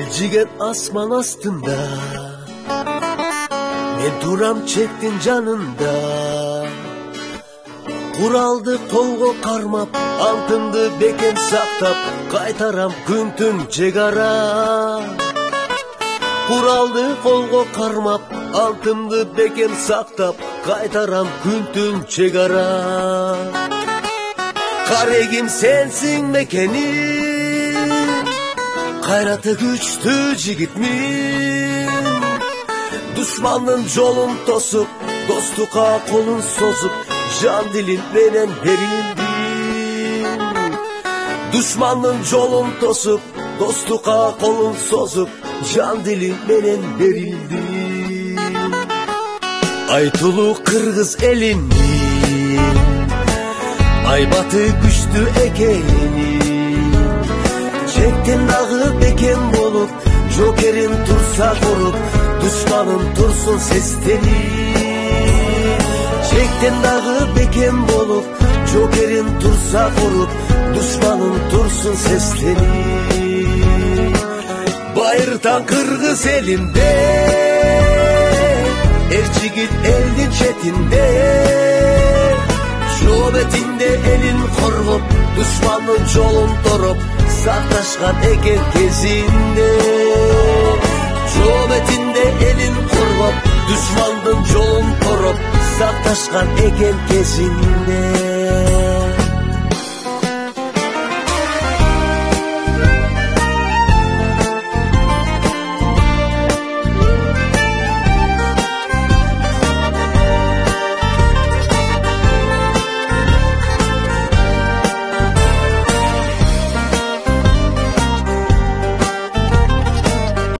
Elcigen asman astında, ne duram çektin canında. Kuraldı kolgo karmap, altındı beken saktap, kaytaram güntün cegara. Kuraldı kolgo karmap, altındı beken saktap, kaytaram güntün cegara. Karegim sensin mekenim, gayratı güçlü jigitmin. Düşmanın yolun tosup, dostluğa kolun sozup, can dilin menen berildin. Düşmanın yolun tosup, dostluğa kolun sozup, can dilin menen berildin. Aytulu Kırgız elinin, aybatı güçlü ekenin. Çektin dağı beken bolup, jokerin tursa korup, düşmanın tursun seslenip. Çektin dağı beken bolup, jokerin tursa korup, düşmanın tursun seslenip. Bayırtan Kırgız elinde, Erçigit eldin çetinde. Şöbetinde elin korup, düşmanın yolun torup, saktaşkan eken kezinde. Şöbetinde elin korup, düşmanın yolun torup, saktaşkan eken kezinde.